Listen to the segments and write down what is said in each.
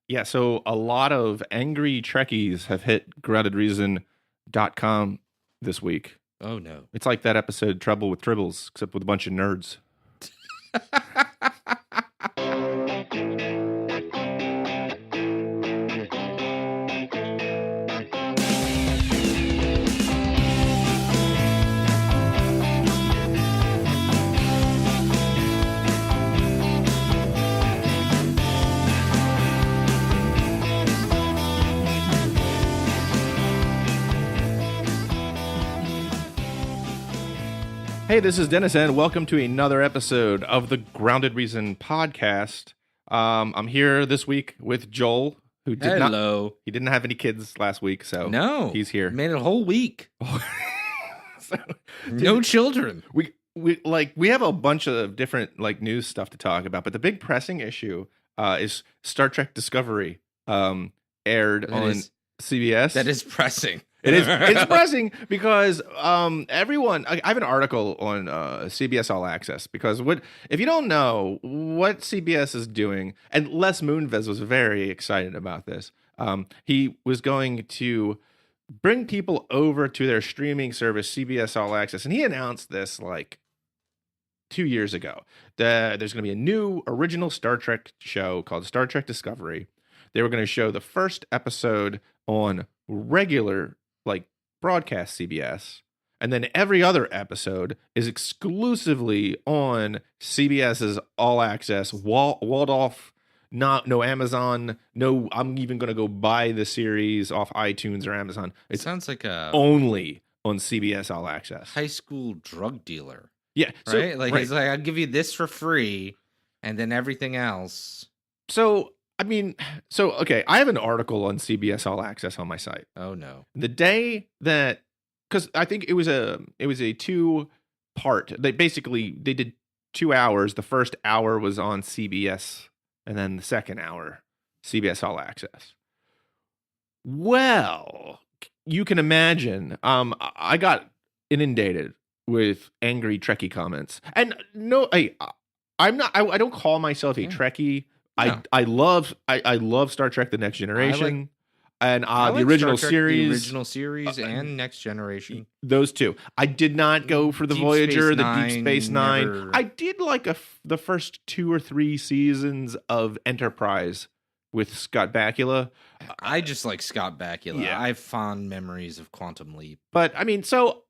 Yeah, so a lot of angry Trekkies have hit groundedreason.com this week. Oh no. It's like that episode Trouble with Tribbles, except with a bunch of nerds. Hey, this is Dennis, and welcome to another episode of the Grounded Reason podcast. I'm here this week with Joel, who did Hello. He didn't have any kids last week, so No. he's here. Made it a whole week. So, No children. we have a bunch of different news stuff to talk about, but the big pressing issue is Star Trek Discovery aired on CBS. That is pressing. It's pressing because everyone. I have an article on CBS All Access because if you don't know what CBS is doing, and Les Moonves was very excited about this. He was going to bring people over to their streaming service, CBS All Access, and he announced this 2 years ago that there's going to be a new original Star Trek show called Star Trek Discovery. They were going to show the first episode on regular broadcast CBS, and then every other episode is exclusively on CBS's All Access, walled off. No Amazon. No, I'm even going to go buy the series off iTunes or Amazon. It sounds like a only on CBS All Access. High school drug dealer. Yeah, right. Right. He's like, I'll give you this for free, and then everything else. Okay, I have an article on CBS All Access on my site. Oh no. The day that, because I think it was a 2-part. They did 2 hours. The first hour was on CBS, and then the second hour, CBS All Access. Well, you can imagine. I got inundated with angry Trekkie comments, and no, I'm not. I don't call myself a Trekkie. No. I love Star Trek: The Next Generation and the original series, and Next Generation. Those two. I did not go for the Voyager, the Deep Space Nine. Never. I did the first 2 or 3 seasons of Enterprise with Scott Bakula. I just like Scott Bakula. Yeah. I have fond memories of Quantum Leap. But so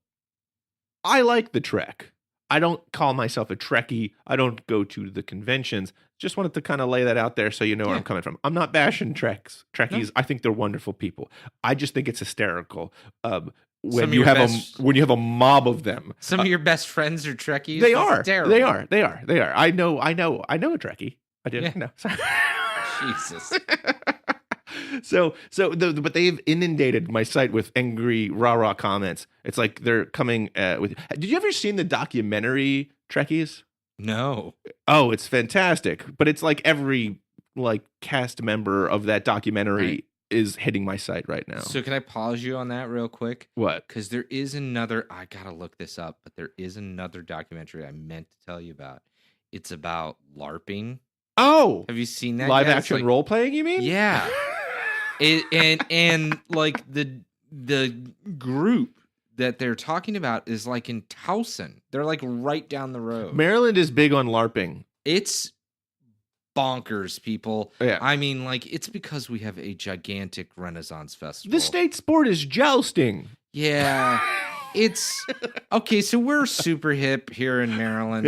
I like the Trek. I don't call myself a Trekkie. I don't go to the conventions. Just wanted to kind of lay that out there so you know where I'm coming from. I'm not bashing Trekkies. No. I think they're wonderful people. I just think it's hysterical when you have a mob of them. Some of your best friends are Trekkies. They are. They are. I know a Trekkie. I did. Yeah. No. Jesus. But they've inundated my site with angry rah-rah comments. It's like they're coming with. Did you ever seen the documentary Trekkies? No. Oh, it's fantastic. But it's like every cast member of that documentary is hitting my site right now. So can I pause you on that real quick? What? Because there is another. I gotta look this up, but there is another documentary I meant to tell you about. It's about LARPing. Oh, have you seen that? Live action role playing? You mean? Yeah. and the group that they're talking about is in Towson. They're right down the road. Maryland is big on LARPing. It's bonkers, people. Yeah. I mean, it's because we have a gigantic Renaissance festival. The state sport is jousting. Yeah. It's okay. So we're super hip here in Maryland.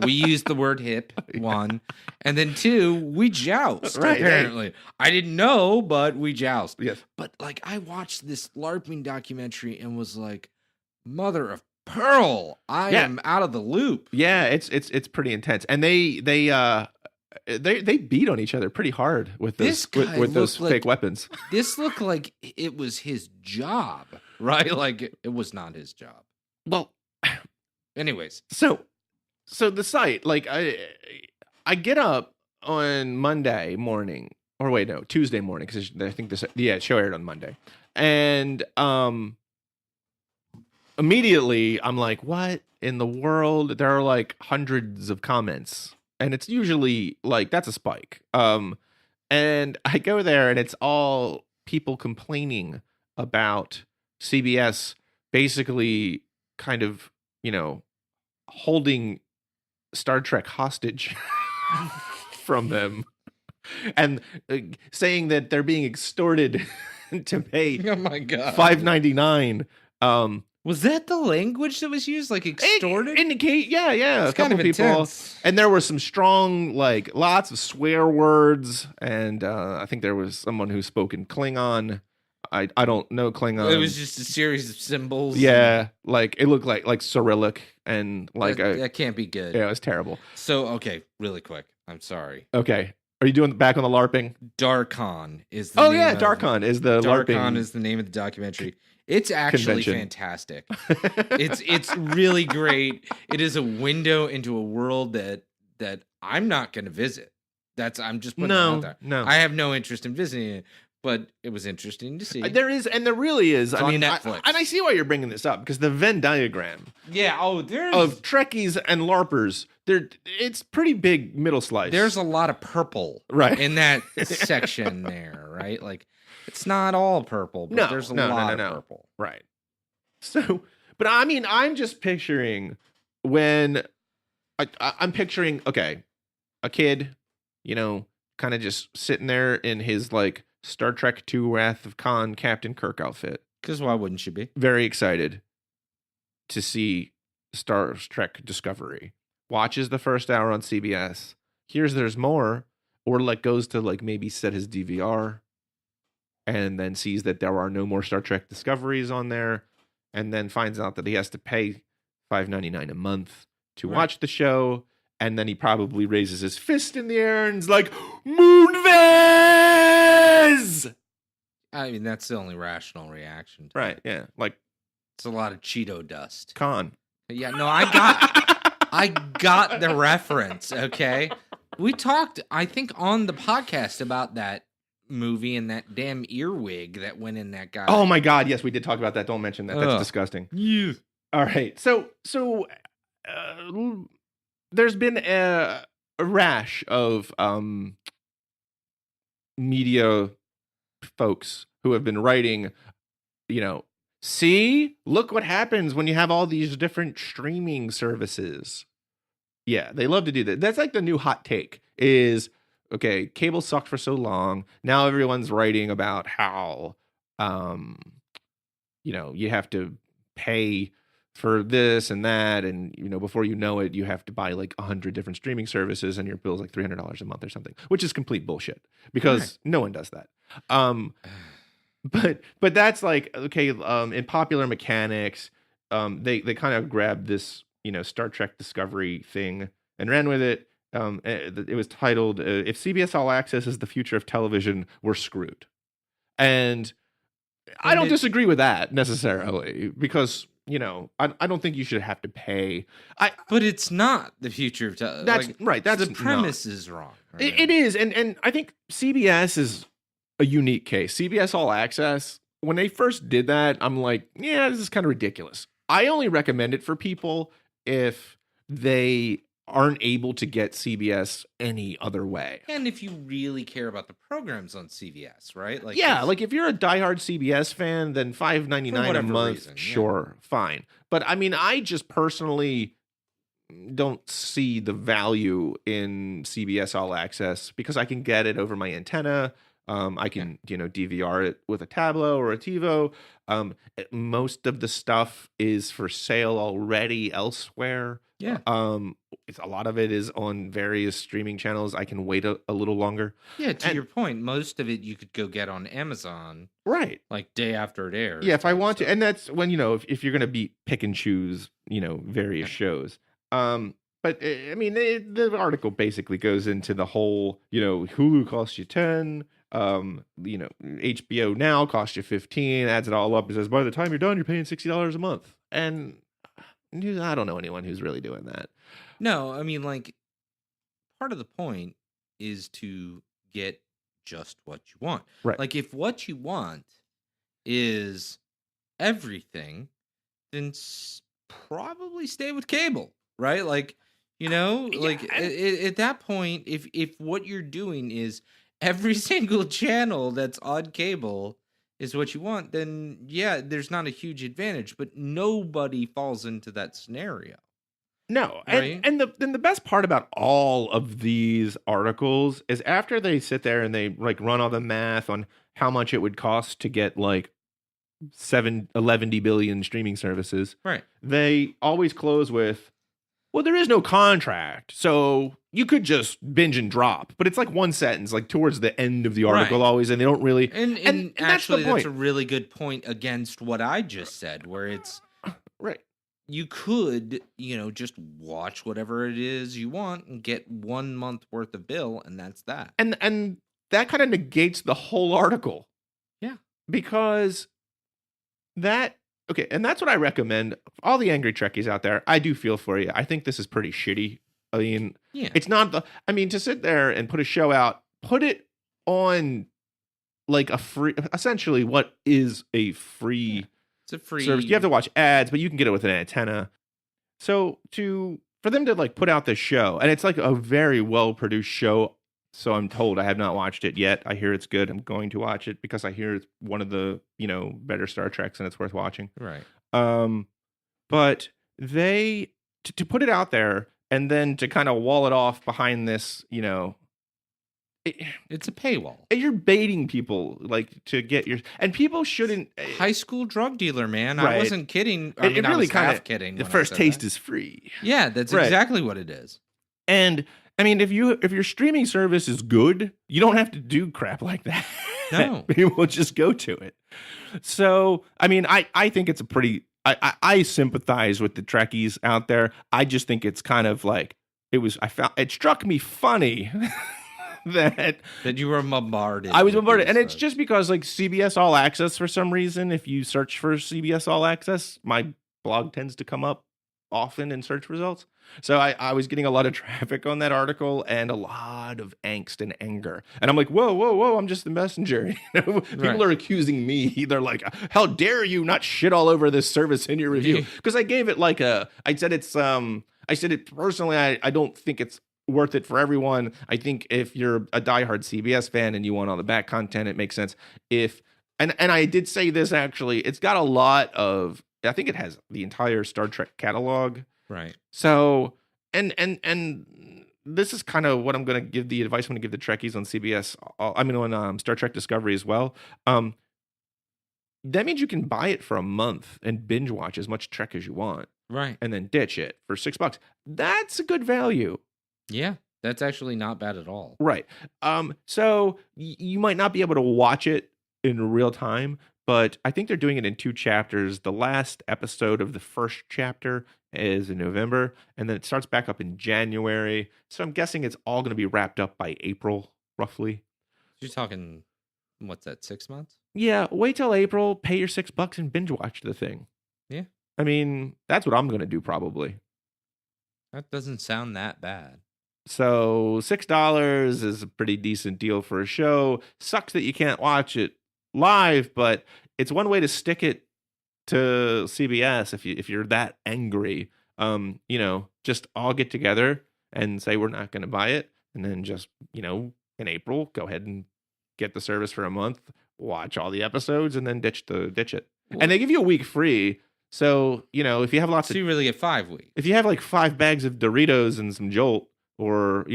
We use the word hip, 1, and then 2, we joust. Right, apparently, right. I didn't know, but we joust. Yes. But I watched this LARPing documentary and was like, "Mother of pearl, I am out of the loop." Yeah, it's pretty intense, and they beat on each other pretty hard with those with those fake weapons. This looked like it was his job, right? It was not his job. Well, anyways, so the site, I get up on Monday morning, or wait, no, Tuesday morning, because I think the show aired on Monday, and immediately I'm like, what in the world? There are hundreds of comments. And it's usually that's a spike. And I go there, and it's all people complaining about CBS basically kind of, holding Star Trek hostage from them, and saying that they're being extorted to pay Oh my god. $5.99. Was that the language that was used? Like extorted? Yeah. It's A couple kind of of people, intense. and there were some strong, lots of swear words, and I think there was someone who spoke in Klingon. I don't know Klingon. It was just a series of symbols. Yeah, it looked like Cyrillic, and that can't be good. Yeah, it was terrible. So okay, really quick. I'm sorry. Okay, are you doing back on the LARPing? Darkon is the name Darkon is the LARPing. Darkon is the name of the documentary. It's actually convention. Fantastic. It's really great. It is a window into a world that I'm not going to visit. I'm just putting it out there. No. I have no interest in visiting it, but it was interesting to see. There really is. It's on Netflix. And I see why you're bringing this up, because the Venn diagram there's of Trekkies and LARPers, it's pretty big middle slice. There's a lot of purple in that section there, right? Like, it's not all purple, but there's a lot of purple. Right. So, but I mean, I'm just picturing when I'm picturing, okay, a kid, kind of just sitting there in his Star Trek II Wrath of Khan Captain Kirk outfit. Because why wouldn't you be? Very excited to see Star Trek Discovery. Watches the first hour on CBS. Hears there's more, or goes to maybe set his DVR, and then sees that there are no more Star Trek Discoveries on there, and then finds out that he has to pay $5.99 a month to watch the show, and then he probably raises his fist in the air and is like, Moonves! I mean, that's the only rational reaction. Right, yeah. It's a lot of Cheeto dust. Khan. Yeah, no, I got the reference, okay? We talked, I think, on the podcast about that movie and that damn earwig that went in that guy. Oh my god, yes, we did talk about that. Don't mention that. That's disgusting. Yeah. All right. So there's been a rash of media folks who have been writing, see, look what happens when you have all these different streaming services. Yeah, they love to do that. That's the new hot take is, okay, cable sucked for so long. Now everyone's writing about how, you have to pay for this and that. And, before you know it, you have to buy 100 different streaming services and your bill's $300 a month or something, which is complete bullshit because no one does that. But that's okay. In Popular Mechanics, they kind of grabbed this, Star Trek Discovery thing and ran with it. It was titled, "If CBS All Access is the future of television, we're screwed." And I don't disagree with that necessarily, because I don't think you should have to pay. But it's not the future of television. That's right. That's the premise is wrong. Right? It is, and I think CBS is a unique case. CBS All Access, when they first did that, I'm like, yeah, this is kind of ridiculous. I only recommend it for people if they aren't able to get CBS any other way. And if you really care about the programs on CBS, right? If you're a diehard CBS fan, then $5.99 a month, sure, fine. But I mean, I just personally don't see the value in CBS All Access because I can get it over my antenna. I can, DVR it with a Tablo or a TiVo. Most of the stuff is for sale already elsewhere. Yeah. A lot of it is on various streaming channels. I can wait a little longer. Yeah, to your point, most of it you could go get on Amazon. Right. Day after it airs. Yeah, if I want to. And that's when, if you're going to pick and choose, various shows. But I mean, the article basically goes into the whole, Hulu costs you 10, HBO Now costs you 15, adds it all up. It says, by the time you're done, you're paying $60 a month. And I don't know anyone who's really doing that. No, I mean, part of the point is to get just what you want. Right. If what you want is everything, then probably stay with cable, right? At that point, if what you're doing is every single channel that's on cable is what you want, then yeah, there's not a huge advantage, but nobody falls into that scenario. No, Right? and the best part about all of these articles is after they sit there and they like run all the math on how much it would cost to get like 11 billion streaming services, Right. they always close with, well, there is no contract, so you could just binge and drop. But it's like one sentence, like towards the end of the article, Right. always, and they don't really. And that's the actually, point, that's a really good point against what I just said, where it's right? you could, just watch whatever it is you want and get 1 month worth of bill, and that's that. And that kind of negates the whole article. Yeah. Because that okay, and that's what I recommend. All the angry Trekkies out there, I do feel for you. I think this is pretty shitty. I mean, Yeah. it's not the. I mean, to sit there and put a show out, put it on like a free, essentially, what is a free It's a free service. You have to watch ads, but you can get it with an antenna. So for them to like put out this show, and it's like a very well produced show. So I'm told. I have not watched it yet. I hear it's good. I'm going to watch it because I hear it's one of the better Star Treks and it's worth watching. Right. But they to put it out there and then to kind of wall it off behind this, It's a paywall. you're baiting people like to get your and people shouldn't. High school drug dealer, man. I Right. wasn't kidding. I It mean, I really was kind half of kidding. the when I first said taste that. is free. Yeah, that's Right. exactly what it is. And I mean, if your streaming service is good, you don't have to do crap like that. No. People just go to it. So, I mean, I think it's a pretty. I sympathize with the Trekkies out there. I just think it's kind of like it struck me funny that you were bombarded. I was with bombarded, these and it's folks. just because like CBS All Access for some reason. If you search for CBS All Access, my blog tends to come up often in search results. So I was getting a lot of traffic on that article and a lot of angst and anger. And I'm like, whoa, I'm just the messenger. People Right. are accusing me. They're like, how dare you not shit all over this service in your review? Because I gave it like I said it personally, I don't think it's worth it for everyone. I think if you're a diehard CBS fan and you want all the back content, it makes sense. And I did say this actually, it's got a lot of, I think it has the entire Star Trek catalog. Right. So, and this is kind of what I'm going to give the advice I'm going to give the Trekkies on CBS. On Star Trek Discovery as well. That means you can buy it for a month and binge watch as much Trek as you want, Right. and then ditch it for $6. That's a good value. Yeah, that's actually not bad at all. Right. So you might not be able to watch it in real time, but I think they're doing it in 2 chapters. The last episode of the first chapter is in November, and then it starts back up in January. So I'm guessing it's all going to be wrapped up by April, roughly. You're talking, what's that, 6 months? Yeah, wait till April, pay your $6 and binge watch the thing. Yeah. I mean, that's what I'm going to do probably. That doesn't sound that bad. So $6 is a pretty decent deal for a show. Sucks that you can't watch it live, but it's one way to stick it to CBS if you're that angry. Just all get together and say we're not going to buy it, and then just in April go ahead and get the service for a month, watch all the episodes, and then ditch it. Well, And they give you a week free. So if you have lots so of, you really get 5 weeks. if you have like 5 bags of Doritos and some Jolt, or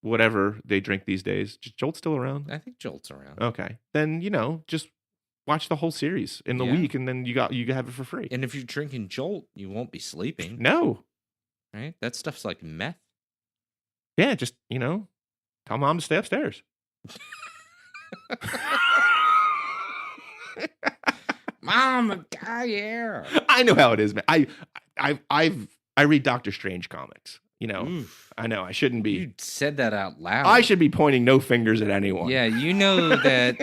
whatever they drink these days, Jolt's still around. I think Jolt's around. Okay, then just watch the whole series in the Yeah. week, and then you have it for free. And if you're drinking Jolt, you won't be sleeping. No, Right? That stuff's like meth. yeah, just tell mom to stay upstairs. Mom, yeah. I know how it is, man. I read Doctor Strange comics. Oof. I know I shouldn't be. You said that out loud. I should be pointing no fingers at anyone. Yeah, you know that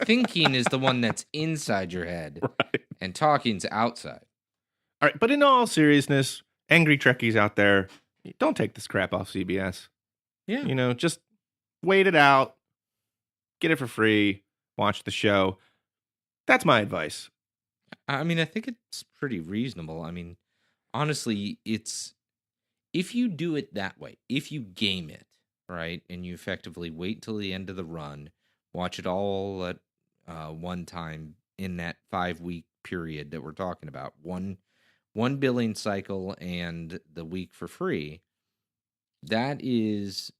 thinking is the one that's inside your head, Right. and talking's outside. All right, but in all seriousness, angry Trekkies out there, don't take this crap off CBS. Yeah. Just wait it out, get it for free, watch the show. That's my advice. I mean, I think it's pretty reasonable. I mean, honestly, if you do it that way, if you game it, right? And you effectively wait until the end of the run, watch it all at one time in that 5-week period that we're talking about. One billing cycle and the week for free. That is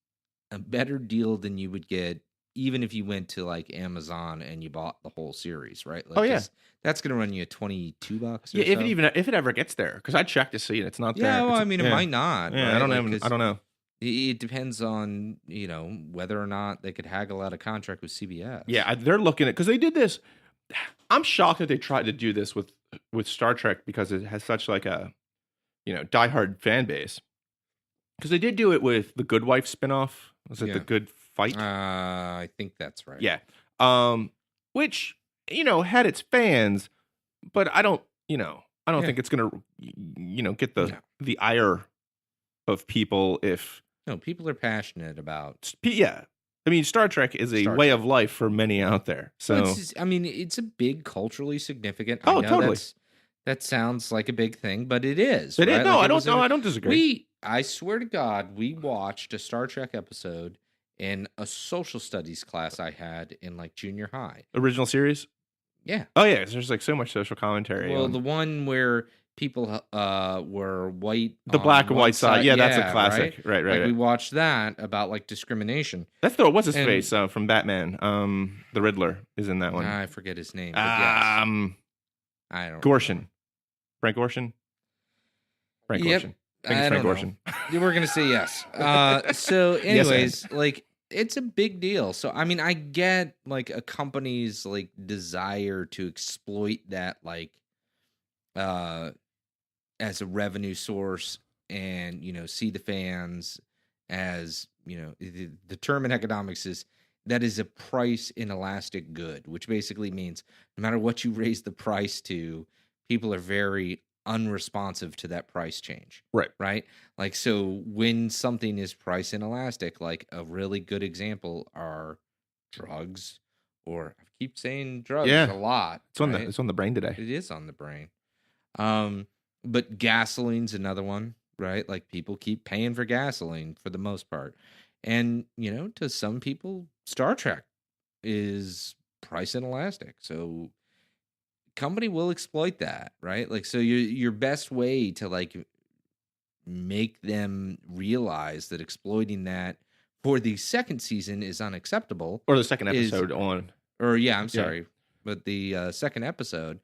a better deal than you would get even if you went to like Amazon and you bought the whole series, right? Like, Oh, yeah. that's going to run you $22 or Yeah, so. if it ever gets there, because I checked to see it, it's not there. Yeah, well, It's, I mean, it might not. Yeah, right? I don't Like, know. 'cause I don't know. it depends on whether or not they could haggle out a contract with CBS. Yeah, they're looking at because they did this. I'm shocked that they tried to do this with Star Trek because it has such like a diehard fan base. Because they did do it with the Good Wife spinoff. Was it Yeah. The Good Fight? I think that's right. Yeah. Which had its fans, but I don't think it's gonna get the ire of people if No, people are passionate about. yeah. I mean, Star Trek is a way of life for many out there. So Well, it's a big culturally significant. Oh, I know totally. that sounds like a big thing, but it is. it is. Right? No, Like, I don't. No, I don't disagree. I swear to God, we watched a Star Trek episode in a social studies class I had in like junior high. Original series. Yeah. Oh yeah, there's like so much social commentary. Well, the one where people were white, the on black and one white side. Yeah, that's a right? classic. Right. Like, we watched that about like discrimination. That's what's his And- face from Batman. The Riddler is in that one. I forget his name. But yes, I don't. Gorshin. Frank Gorshin. Frank Yep. Gorshin. I think it's I Frank don't know. Gorshin. We're gonna say yes. So, anyways, like, it's a big deal. So, I mean, I get like a company's like desire to exploit that, like, as a revenue source, and see the fans as the term in economics is that is a price inelastic good, which basically means no matter what you raise the price to, people are very unresponsive to that price change. Right. Like, so when something is price inelastic, like a really good example are drugs, or I keep saying drugs Yeah. a lot. It's on right? it's on the brain today. It is on the brain. But gasoline's another one, right? Like, people keep paying for gasoline for the most part. And, to some people, Star Trek is price inelastic. So company will exploit that, right? Like, so your best way to like make them realize that exploiting that for the second season is unacceptable. Or the second Is- episode on. Or I'm sorry, but the second episode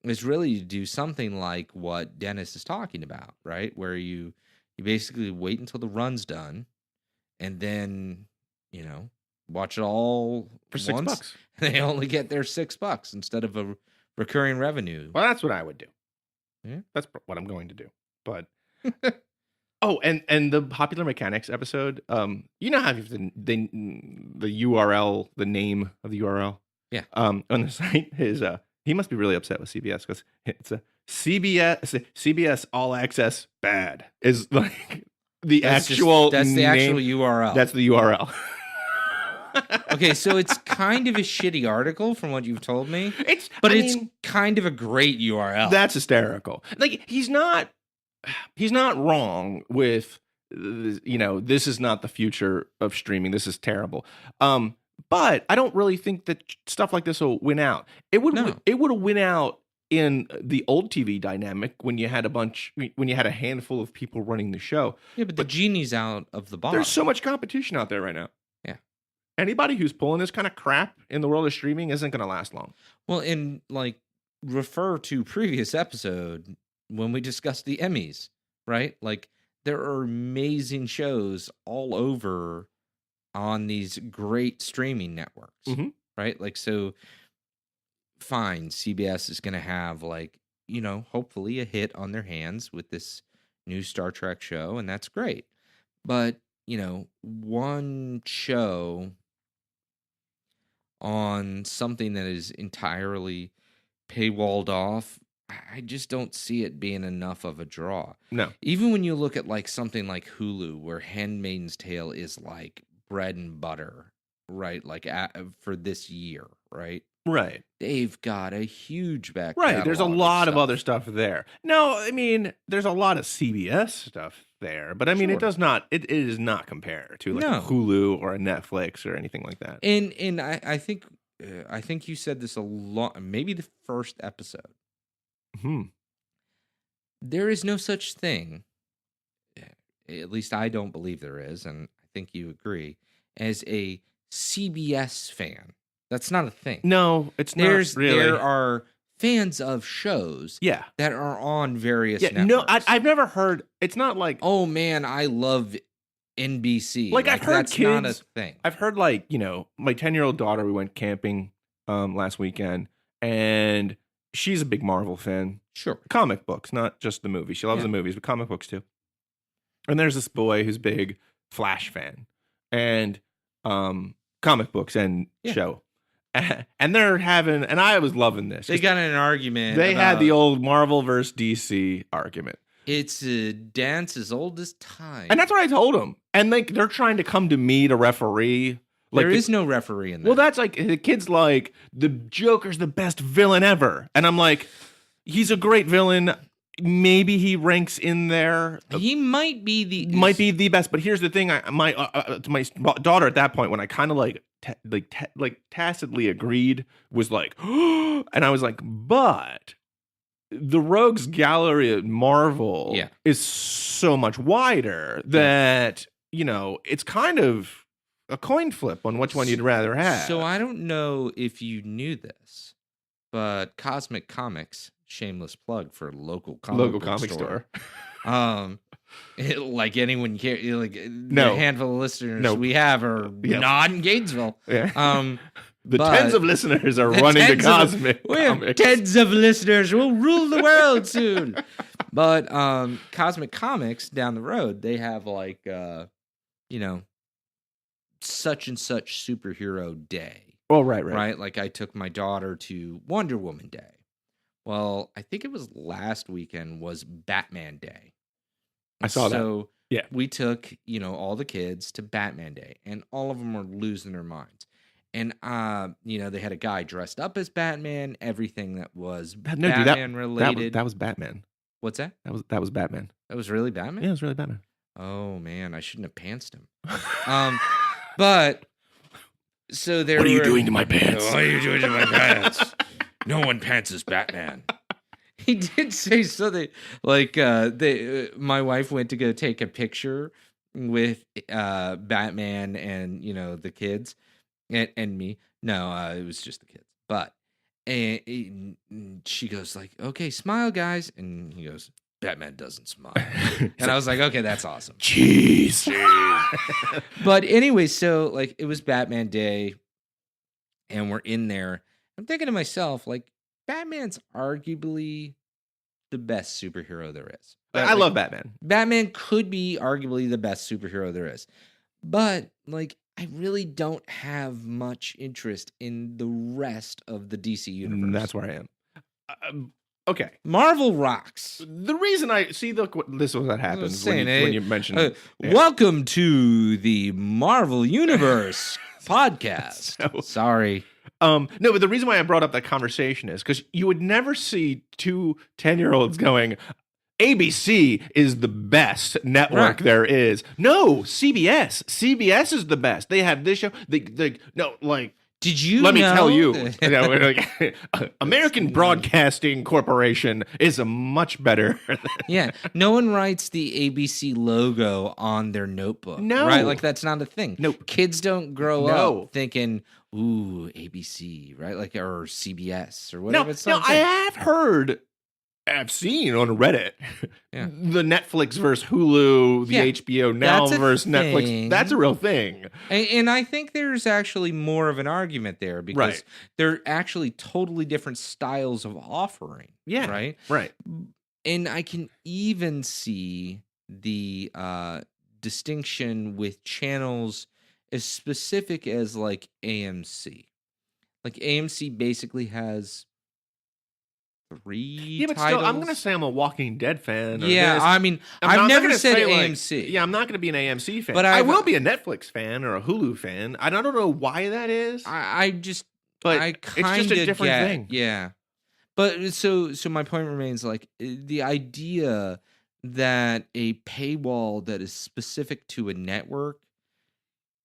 is really to do something like what Dennis is talking about, right? Where you basically wait until the run's done, and then watch it all For $6. once. They only get their $6 instead of a recurring revenue. Well, that's what I would do. Yeah. That's what I'm going to do. But oh, and the Popular Mechanics episode, you know how you have the URL, the name of the URL? Yeah. On the site is he must be really upset with CBS because it's a CBS All Access bad is like the That's actual the name. actual URL. That's the URL. Okay, so it's kind of a shitty article from what you've told me, It's but kind of a great URL. That's hysterical. Like he's not wrong with this is not the future of streaming. This is terrible. But I don't really think that stuff like this will win out. It would have win out in the old TV dynamic when you had a handful of people running the show. Yeah, but the genie's out of the bottle. There's so much competition out there right now. Yeah. Anybody who's pulling this kind of crap in the world of streaming isn't going to last long. Well, and like refer to previous episode when we discussed the Emmys, right? Like, there are amazing shows all over on these great streaming networks, Mhm. right? Like, so fine, CBS is going to have like, hopefully a hit on their hands with this new Star Trek show, and that's great. But, one show on something that is entirely paywalled off, I just don't see it being enough of a draw. No. Even when you look at like something like Hulu, where Handmaid's Tale is like bread and butter, right? Like for this year, right? Right. They've got a huge back. Right. There's a catalog lot of stuff. other stuff there. No, I mean, there's a lot of CBS stuff there, but I mean, Sure. it does not. It is not compared to like No. a Hulu or a Netflix or anything like that. And I think you said this a lot, maybe the first episode. Hmm. There is no such thing, at least I don't believe there is, and I think you agree, as a CBS fan. That's not a thing. No, it's not really. There are fans of shows Yeah. that are on various Yeah. networks. No, I've never heard. It's not like. Oh man, I love NBC. Like, I've heard that's not a kids- thing. I've heard like, my 10-year-old daughter. We went camping last weekend, and she's a big Marvel fan. Sure. Comic books, not just the movies. She loves the movies, but comic books too. And there's this boy who's big Flash fan, and comic books and show. And they're having, and I was loving this. They got in an argument. They had about- the old Marvel versus DC argument. It's a dance as old as time. And that's what I told them. And they're trying to come to me to referee. Like there is no referee in that. Well, that's like, the kid's like, the Joker's the best villain ever. And I'm like, he's a great villain. Maybe he ranks in there. He might be the best. But here's the thing: my daughter at that point, when I kind of tacitly agreed, was like, and I was like, but the Rogues Gallery at Marvel is so much wider that it's kind of a coin flip on which one you'd rather have. So I don't know if you knew this, but Cosmic Comics. Shameless plug for local comic store. Like anyone care, the handful of listeners we have are not in Gainesville. Yeah. The tens of listeners are running to Cosmic Comics. Tens of listeners will rule the world soon. But Cosmic Comics down the road, they have like such and such superhero day. Oh, right. Like I took my daughter to Wonder Woman Day. Well, I think it was last weekend was Batman Day. I saw that. So we took, all the kids to Batman Day, and all of them were losing their minds. And, they had a guy dressed up as Batman, everything that was Batman related. That was Batman. What's that? That was Batman. That was really Batman? Yeah, it was really Batman. Oh, man, I shouldn't have pantsed him. But, so there What are you doing to my pants? What are you doing to my pants? No one pants as Batman. He did say something like my wife went to go take a picture with Batman and the kids and me. No, it was just the kids. But and she goes like, "Okay, smile, guys," and he goes, "Batman doesn't smile." And I was like, "Okay, that's awesome." Jeez. But anyway, so like it was Batman Day, and we're in there. I'm thinking to myself, like, Batman's arguably the best superhero there is. I love Batman. Batman could be arguably the best superhero there is. But, like, I really don't have much interest in the rest of the DC universe. That's where I am. Okay. Marvel rocks. The reason this is what happens when you mentioned welcome to the Marvel Universe podcast. Sorry. No, but the reason why I brought up that conversation is because you would never see two 10-year-olds going, ABC is the best network there is. No, CBS. CBS is the best. They have this show. Did you Let me tell you, American Broadcasting Corporation is a much better. Yeah, no one writes the ABC logo on their notebook. No. Right? Like, that's not a thing. Nope. Kids don't grow up thinking, ooh, ABC, right? Like, or CBS or whatever. No, I've seen on Reddit the Netflix versus Hulu, the HBO Now versus Netflix. That's a real thing. And I think there's actually more of an argument there because they're actually totally different styles of offering. Yeah. Right. And I can even see the distinction with channels as specific as like AMC. Like AMC basically has 3 but titles. still, I'm going to say I'm a Walking Dead fan. I mean, I've never said AMC. I'm not going to be an AMC fan. But I will be a Netflix fan or a Hulu fan. I don't know why that is. I kind of it's just a different thing. Yeah. But so my point remains, like, the idea that a paywall that is specific to a network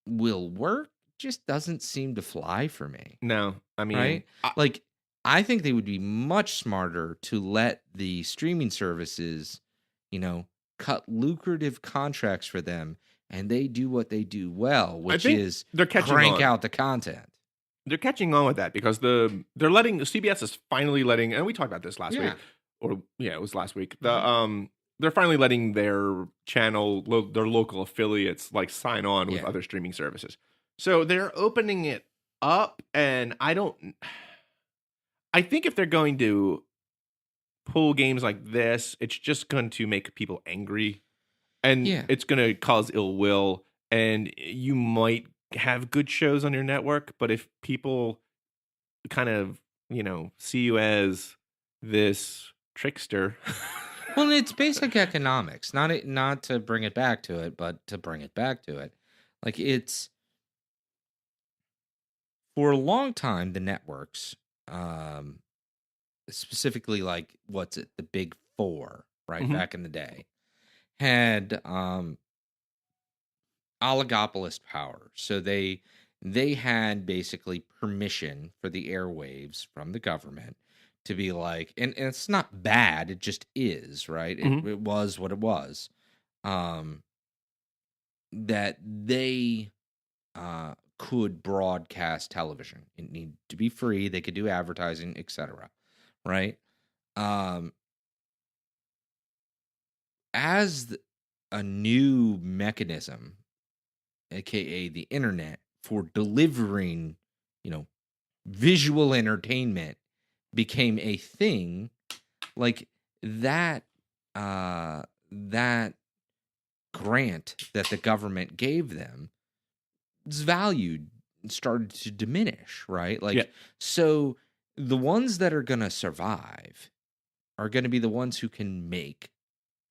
will work just doesn't seem to fly for me, No, I mean, right? Like, I think they would be much smarter to let the streaming services, cut lucrative contracts for them, and they do what they do well, I which think is they're catching crank on. out the content. They're catching on with that because they're letting CBS is finally letting, and we talked about this last Yeah. week, or yeah, it was last week. They're finally letting their channel, their local affiliates, like sign on with Yeah. other streaming services. So they're opening it up, and I think if they're going to pull games like this, it's just going to make people angry, and Yeah. it's going to cause ill will, and you might have good shows on your network, but if people kind of, see you as this trickster. Well, it's basic economics, not to bring it back to it, but to bring it back to it. Like, it's for a long time the networks, specifically, like, what's it, the big four, right? Mhm. Back in the day, had oligopolist power. So they had basically permission for the airwaves from the government to be like, and it's not bad, it just is, right? Mhm. It was what it was. That they could broadcast television. It needed to be free. They could do advertising, etc. Right? As a new mechanism, aka the internet, for delivering, visual entertainment became a thing, like that that grant that the government gave them, its value started to diminish, right? Like, Yeah. so the ones that are going to survive are going to be the ones who can make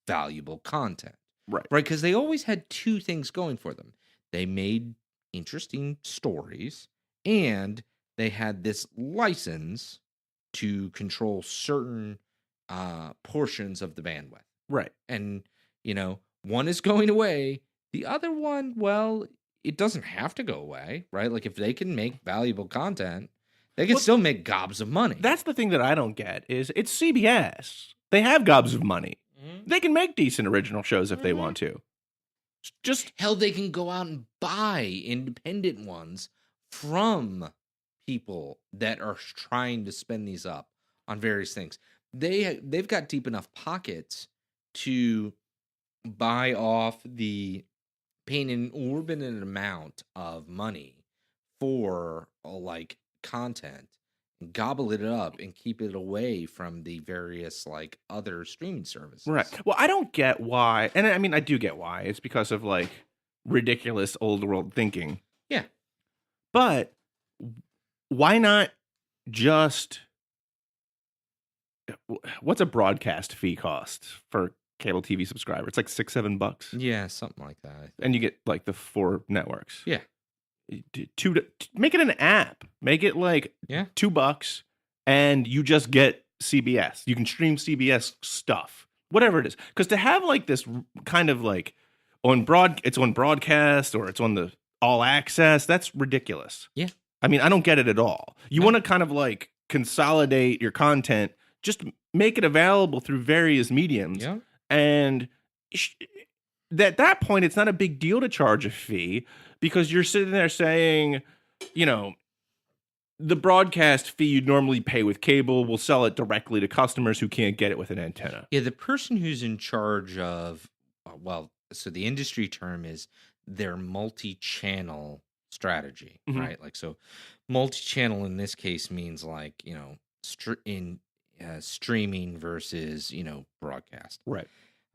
valuable content. Right. Right? Because they always had two things going for them. They made interesting stories, and they had this license to control certain portions of the bandwidth. Right. And, one is going away. The other one, well, it doesn't have to go away, right? Like, if they can make valuable content, they can still make gobs of money. That's the thing that I don't get is it's CBS. They have gobs of money. They can make decent original shows if they want to. Just hell, they can go out and buy independent ones from people that are trying to spend these up on various things. They've got deep enough pockets to buy off the paying an inordinate amount of money for like content, gobble it up and keep it away from the various like other streaming services. right. Well, I don't get why, and I mean I do get why. It's because of like ridiculous old world thinking. Yeah. But why not just what's a broadcast fee cost for cable TV subscriber? It's like $6-7, Yeah, something like that. I think. and you get like the 4 networks. Yeah. Make it an app. Make it like Yeah. $2, and you just get CBS. You can stream CBS stuff, whatever it is. Because to have like this kind of like it's on broadcast or it's on the all access. That's ridiculous. Yeah. I mean, I don't get it at all. You want to kind of like consolidate your content, just make it available through various mediums. Yeah. And at that point, it's not a big deal to charge a fee because you're sitting there saying, the broadcast fee you'd normally pay with cable, will sell it directly to customers who can't get it with an antenna. Yeah, the person who's in charge of, so the industry term is their multi-channel strategy, Mhm. right? Like, so multi-channel in this case means like, streaming versus, broadcast. Right.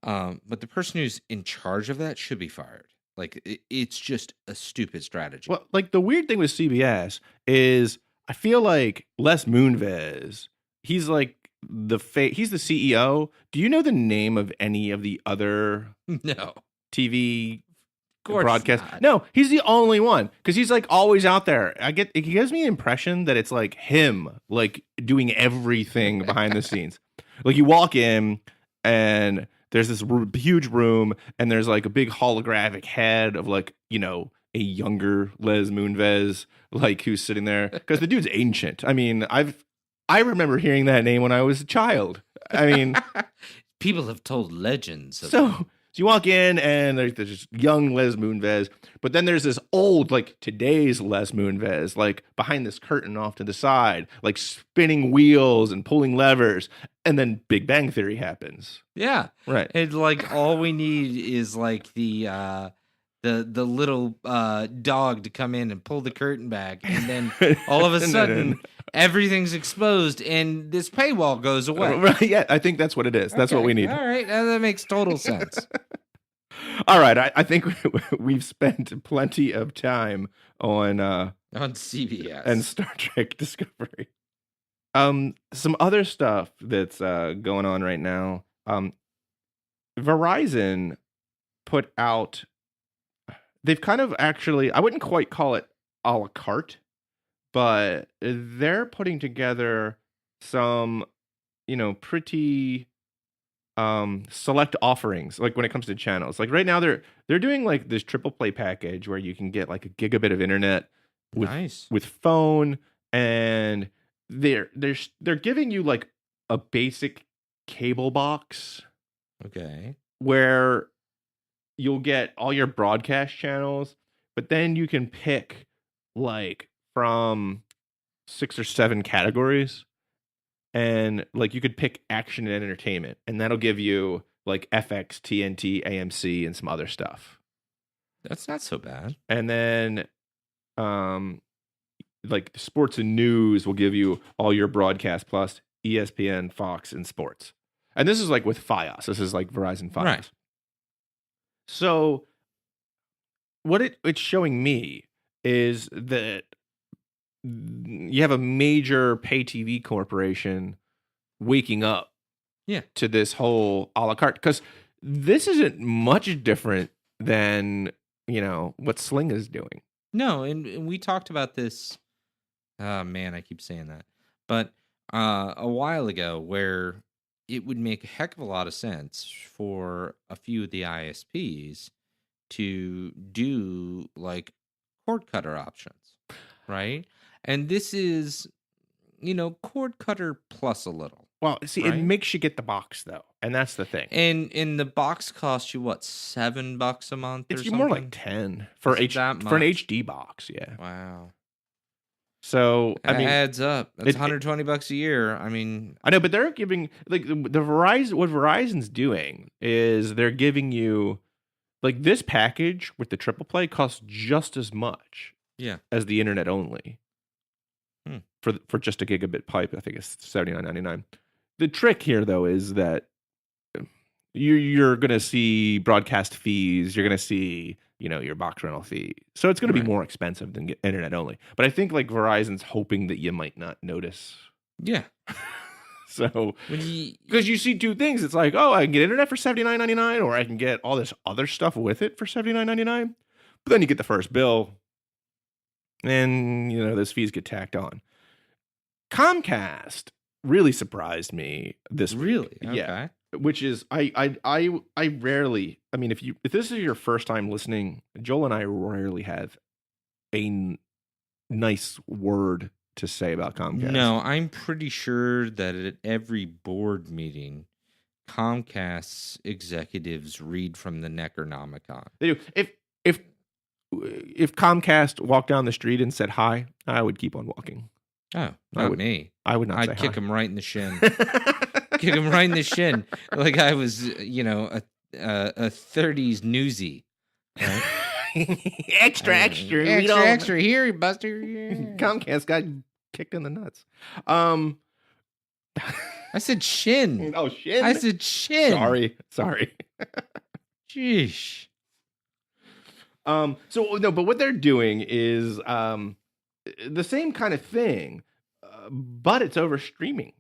But the person who's in charge of that should be fired. Like, it's just a stupid strategy. Well, like the weird thing with CBS is I feel like Les Moonves, he's like he's the CEO. Do you know the name of any of the other No. TV Course broadcast? not. No, he's the only one because he's like always out there. It gives me the impression that it's like him, like doing everything behind the scenes. Like you walk in and there's this huge room, and there's like a big holographic head of like, a younger Les Moonves, like who's sitting there because the dude's ancient. I mean, I remember hearing that name when I was a child. I mean, people have told legends. So you walk in and there's this young Les Moonves, but then there's this old, like today's Les Moonves, like behind this curtain off to the side, like spinning wheels and pulling levers, and then Big Bang Theory happens. Yeah, right. And like all we need is like the little dog to come in and pull the curtain back, and then all of a sudden everything's exposed and this paywall goes away. Right? Yeah, I think that's what it is. That's what we need. All right, that makes total sense. All right, I think we've spent plenty of time on CBS and Star Trek Discovery. Some other stuff that's going on right now. Verizon put out. They've kind of actually, I wouldn't quite call it a la carte, but they're putting together some, pretty select offerings, like when it comes to channels. Like right now they're doing like this triple play package where you can get like a gigabit of internet with phone, and they're giving you like a basic cable box. Okay. Where you'll get all your broadcast channels, but then you can pick like from 6 or 7 categories, and like you could pick action and entertainment, and that'll give you like FX, TNT, AMC, and some other stuff. That's not so bad. And then like sports and news will give you all your broadcast plus ESPN, Fox, and sports. And this is like with Fios. This is like Verizon Fios. Right. So what it's showing me is that you have a major pay TV corporation waking up to this whole a la carte, because this isn't much different than, what Sling is doing. No, and we talked about this. Oh, man, I keep saying that. But a while ago, where it would make a heck of a lot of sense for a few of the ISPs to do like cord cutter options, right? And this is, cord cutter plus a little. Well, see, right? It makes you get the box though, and that's the thing. And the box costs you what, $7 a month? It's or something? More like 10 for an HD box. Yeah. Wow. So that adds up. That's $120 a year. I mean, I know, but they're giving like the Verizon. What Verizon's doing is they're giving you like this package with the triple play costs just as much, as the internet only. For just a gigabit pipe. I think it's $79.99. The trick here though is that you're going to see broadcast fees. You're going to see, your box rental fee. So it's going to be more expensive than internet only. But I think like Verizon's hoping that you might not notice. Yeah. So because you see two things, it's like, oh, I can get internet for $79.99, or I can get all this other stuff with it for $79.99. But then you get the first bill, and those fees get tacked on. Comcast really surprised me this week. Really? Okay. Yeah. Which is I rarely, I mean, if this is your first time listening, Joel and I rarely have a nice word to say about Comcast. No, I'm pretty sure that at every board meeting, Comcast's executives read from the Necronomicon. They do. If Comcast walked down the street and said hi, I would keep on walking. Oh, not me. I would not. I'd kick him right in the shin. Kick him right in the shin, like I was, a 30s newsie. Right? extra here, Buster. Comcast got kicked in the nuts. I said shin. Oh, shin. I said shin. Sorry. Jeez. So no, but what they're doing is the same kind of thing, but it's over streaming.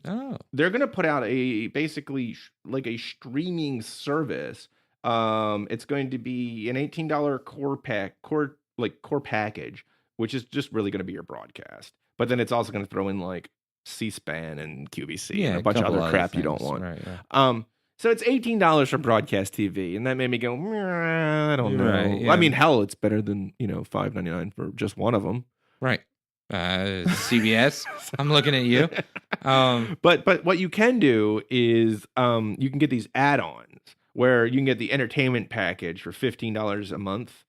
Oh, they're going to put out basically like a streaming service. It's going to be an $18 core package, which is just really going to be your broadcast. But then it's also going to throw in like C-SPAN and QVC and a bunch of other crap you don't want. Right, yeah. So it's $18 for broadcast TV, and that made me go, I don't know. Right, yeah. I mean, hell, it's better than $5.99 for just one of them. Right. CBS. I'm looking at you. But what you can do is you can get these add-ons where you can get the entertainment package for $15 a month.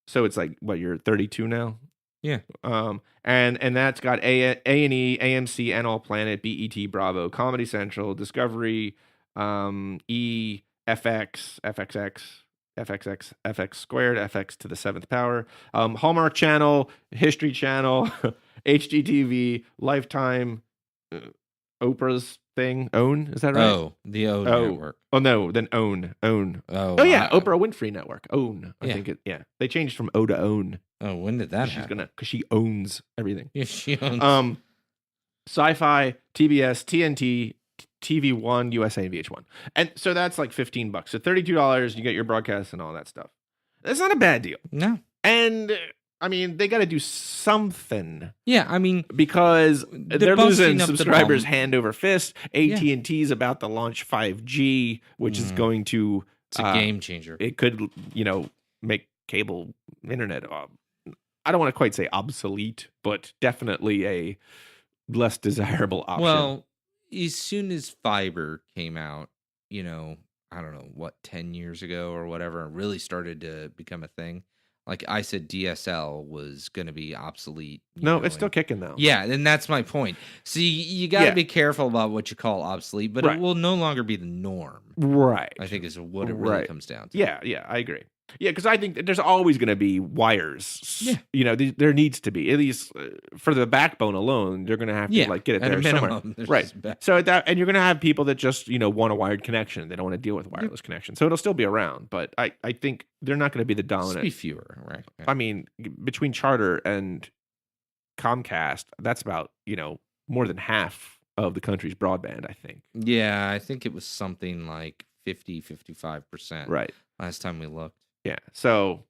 So it's like what, you're 32 now? Yeah. And that's got A&E, AMC, and All Planet, BET, Bravo, Comedy Central, Discovery, E, FX, FXX, FXX, FX squared, FX to the seventh power, Hallmark Channel, History Channel, HGTV, Lifetime, Oprah's thing, OWN, is that right? Oh, the OWN network. Oh no, then OWN. Oh Yeah, Oprah Winfrey Network, OWN. I Yeah. think they changed from O to OWN. Oh, when did that happen? Because she owns everything. Yeah, she owns. Sci-Fi, TBS, TNT, TV1, USA, and VH1. And so that's like $15. So $32, you get your broadcast and all that stuff. That's not a bad deal. No. And I mean, they got to do something. Yeah, I mean, because they're losing busting up the subscribers bum. hand over fist. AT&T's about to launch 5G, which is going to It's a game changer. It could, make cable internet I don't want to quite say obsolete, but definitely a less desirable option. Well, as soon as fiber came out, I don't know, what, 10 years ago or whatever, and really started to become a thing. Like I said, DSL was going to be obsolete. It's still kicking though. Yeah, and that's my point. So you got to be careful about what you call obsolete, but Right. it will no longer be the norm. Right. I think is what it really comes down to. Yeah, I agree. Yeah, because I think that there's always going to be wires. Yeah. There needs to be, at least for the backbone alone. They're going to have to get it at there a minimum, somewhere, right? So and you're going to have people that just want a wired connection. They don't want to deal with wireless connection, so it'll still be around. But I think they're not going to be the dominant. Be fewer, right? I mean, between Charter and Comcast, that's about more than half of the country's broadband. I think. Yeah, I think it was something like 50-55%. Right. Last time we looked. Yeah. So,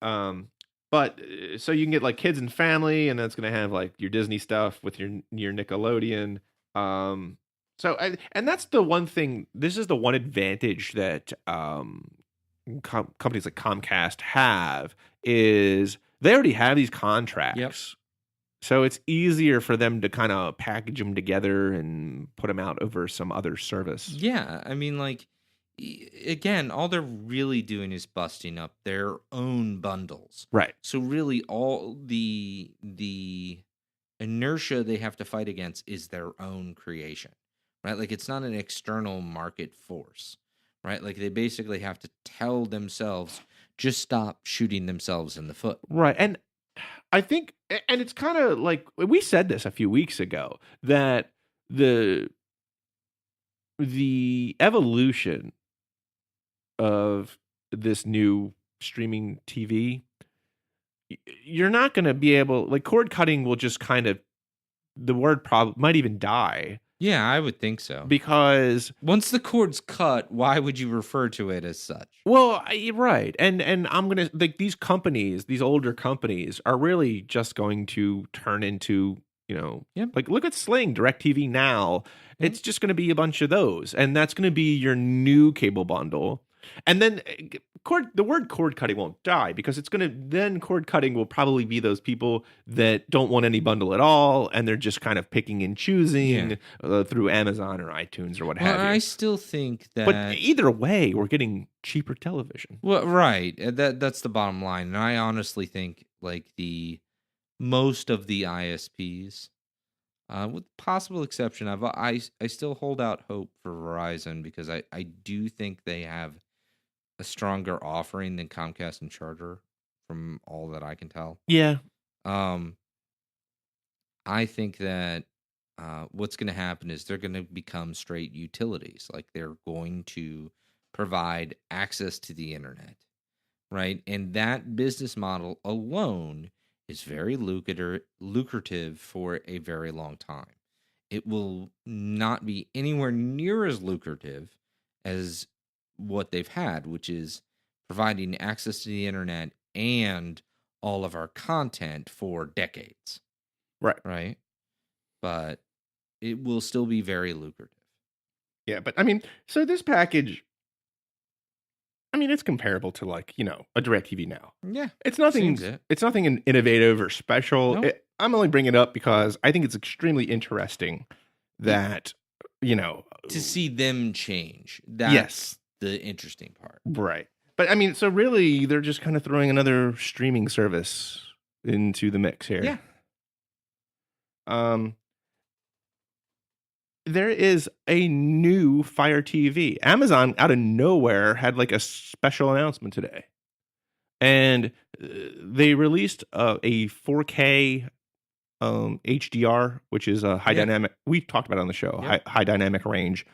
but so you can get like Kids and Family, and that's going to have like your Disney stuff with your Nickelodeon. So and that's the one thing. This is the one advantage that companies like Comcast have is they already have these contracts. Yep. So it's easier for them to kind of package them together and put them out over some other service. Yeah, I mean, like, again, all they're really doing is busting up their own bundles. Right. So really, all the inertia they have to fight against is their own creation, right? Like, it's not an external market force, right? Like, they basically have to tell themselves, just stop shooting themselves in the foot. Right. And I think, and it's kind of like, we said this a few weeks ago, that the evolution of this new streaming TV, you're not going to be able, like, cord cutting will just kind of, the word probably might even die. Yeah, I would think so. Because once the cord's cut, why would you refer to it as such? Well, right. And I'm going to, like, these companies, these older companies are really just going to turn into, like, look at Sling, DirecTV Now. It's just going to be a bunch of those. And that's going to be your new cable bundle. And then the word cord cutting won't die, because cord cutting will probably be those people that don't want any bundle at all, and they're just kind of picking and choosing through Amazon or iTunes or what have you. I still think that, but either way, we're getting cheaper television. Well, right, that's the bottom line, and I honestly think like most of the ISPs, with possible exception of, I still hold out hope for Verizon, because I do think they have a stronger offering than Comcast and Charter, from all that I can tell. Yeah. I think that what's going to happen is they're going to become straight utilities. Like, they're going to provide access to the internet, right? And that business model alone is very lucrative for a very long time. It will not be anywhere near as lucrative as what they've had, which is providing access to the internet and all of our content for decades. Right. Right. But it will still be very lucrative. Yeah, but I mean, so this package, I mean, it's comparable to like, a DirecTV Now. Yeah, It's seems nothing. it. It's nothing innovative or special. Nope. I'm only bringing it up because I think it's extremely interesting that, To see them change. yes, That's the interesting part. right. But I mean, so really, they're just kind of throwing another streaming service into the mix here. Yeah. There is a new Fire TV. Amazon out of nowhere had like a special announcement today. And they released a 4K HDR, which is a high dynamic. We talked about it on the show. Yep. High dynamic range,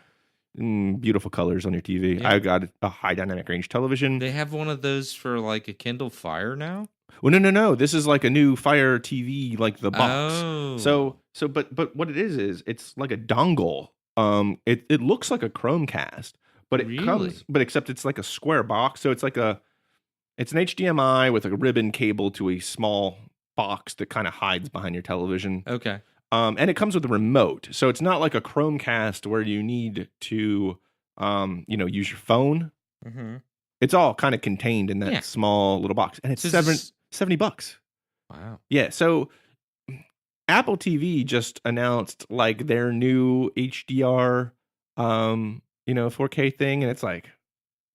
beautiful colors on your TV. Yep. I got a high dynamic range television. They have one of those for like a Kindle Fire now. Well, no. This is like a new Fire TV, like the box. Oh. But what it is it's like a dongle. It looks like a Chromecast, but it comes, but except it's like a square box. So it's an HDMI with a ribbon cable to a small box that kind of hides behind your television. Okay. And it comes with a remote. So it's not like a Chromecast where you need to, use your phone. Mm-hmm. It's all kind of contained in that small little box. And it's $70. Wow. Yeah. So Apple TV just announced like their new HDR, 4K thing. And it's like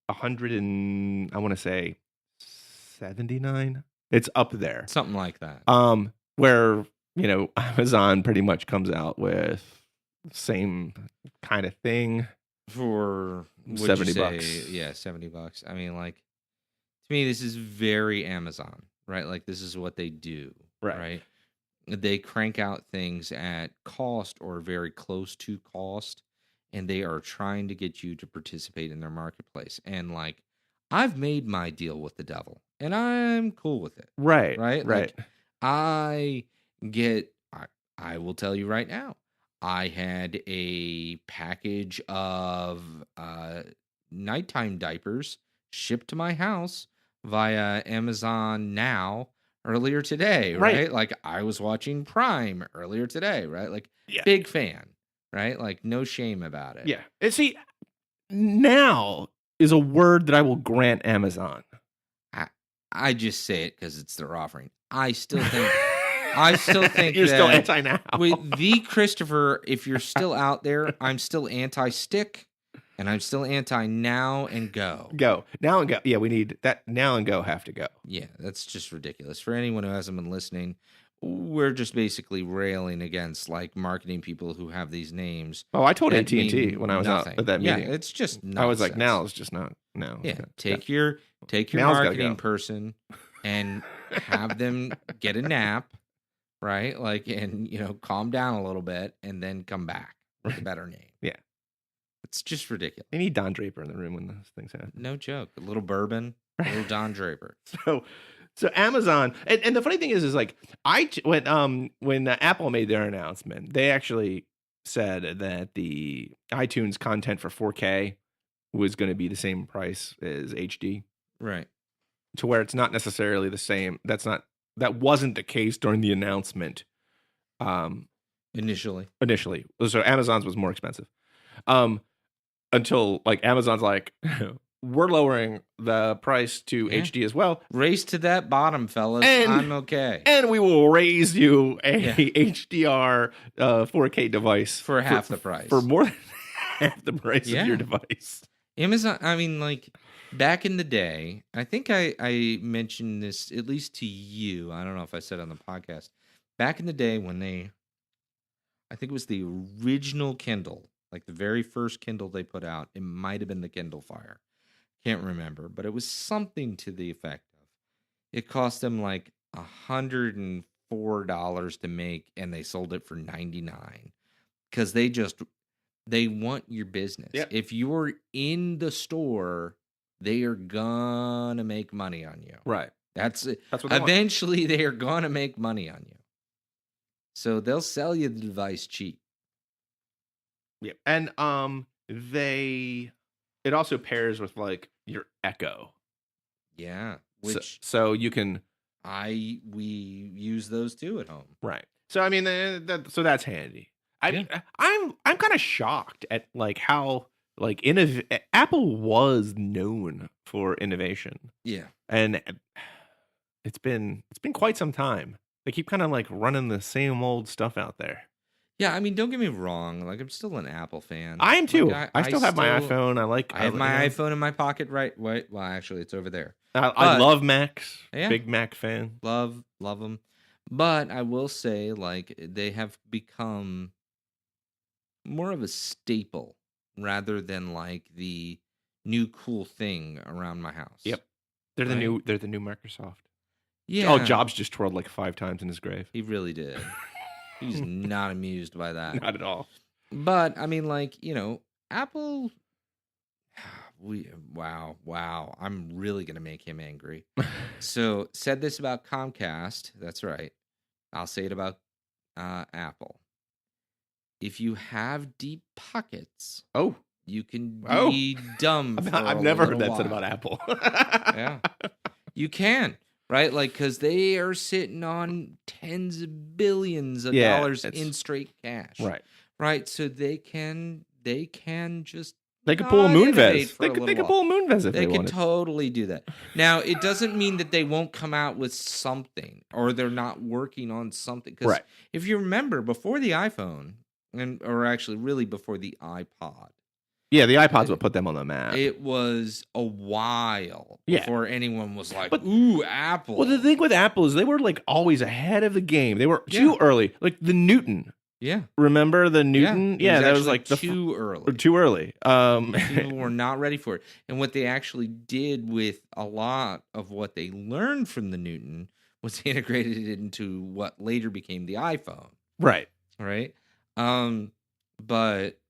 100 and I want to say 79. It's up there. Something like that. Where, Amazon pretty much comes out with same kind of thing For $70. Yeah, $70. I mean, like, to me, this is very Amazon, right? Like, this is what they do, right? They crank out things at cost or very close to cost, and they are trying to get you to participate in their marketplace. And like, I've made my deal with the devil, and I'm cool with it. Right. Like, I will tell you right now, I had a package of nighttime diapers shipped to my house via Amazon Now earlier today, right? Like, I was watching Prime earlier today, right? Like, big fan, right? Like, no shame about it. Yeah. And see, now is a word that I will grant Amazon. I just say it because it's their offering. I still think you're still anti-now. With the Christopher, if you're still out there, I'm still anti-stick, and I'm still anti-now and go. Go. Now and go. Yeah, we need that. Now and go have to go. Yeah, that's just ridiculous. For anyone who hasn't been listening, we're just basically railing against like marketing people who have these names. Oh, I told AT&T when I was out at that meeting. Yeah, it's just nonsense. I was like, now it's just not. No. Yeah, take your marketing person and have them get a nap, right? Like, and calm down a little bit, and then come back with a better name. Yeah, it's just ridiculous. They need Don Draper in the room when those things happen. No joke. A little bourbon, a little Don Draper. So Amazon, and the funny thing is like when Apple made their announcement, they actually said that the iTunes content for 4K was going to be the same price as HD, right? To where it's not necessarily the same. That wasn't the case during the announcement. Initially, so Amazon's was more expensive. Until like Amazon's like, we're lowering the price to HD as well. Race to that bottom, fellas. I'm okay. And we will raise you a HDR 4K device for half the price. For more than half the price of your device. Amazon, I mean, like, back in the day, I think I mentioned this at least to you. I don't know if I said it on the podcast. Back in the day when I think it was the original Kindle, like the very first Kindle they put out. It might have been the Kindle Fire. Can't remember, but it was something to the effect of it cost them like $104 to make, and they sold it for $99 because they want your business. Yep. If you're in the store, they are gonna make money on you. Right. That's it. That's what eventually they are gonna make money on you. So they'll sell you the device cheap. Yeah. And it also pairs with like your Echo. Yeah. Which so you can we use those too at home. Right. So I mean so that's handy. I Yeah. mean, I'm kind of shocked at like how like Apple was known for innovation, Yeah. and it's been quite some time. They keep kind of like running the same old stuff out there. Yeah, I mean, don't get me wrong. Like, I'm still an Apple fan. I am Like, too. I still have my iPhone. I have my you know, iPhone in my pocket, right? Wait, well, actually, it's over there. I But love Macs. yeah, Big Mac fan. love them. But I will say, like, they have become more of a staple rather than like the new cool thing around my house. Yep. They're the Right? new Microsoft. Oh, Yeah, Jobs just twirled like 5 times in his grave. he really did. He's not amused by that. Not at all. But I mean, like, Apple. Wow. I'm really gonna make him angry. So said this about Comcast. That's right. I'll say it about Apple. If you have deep pockets, Oh, you can Oh. be dumb. For I've a never heard little that said while. about Apple. Yeah, you can. Right, like because they are sitting on tens of billions of Yeah, dollars it's- in straight cash. Right. Right, so they can just They could pull a not innovate Moonves. for They a could little pull a Moonves if They they can wanted. totally do that. Now, it doesn't mean that they won't come out with something or they're not working on something. Because Right. if you remember, before the iPhone, or actually really before the iPod, Yeah, the iPods would put them on the map. it was a while Yeah. before anyone was like, But- ooh, Apple. Well, the thing with Apple is they were like always ahead of the game. They were too Yeah. early. Like the Newton. Yeah. Remember the Newton? Yeah, that was actually like the too early. too early. People were not ready for it. And what they actually did with a lot of what they learned from the Newton was integrated it into what later became the iPhone. Right. Right. But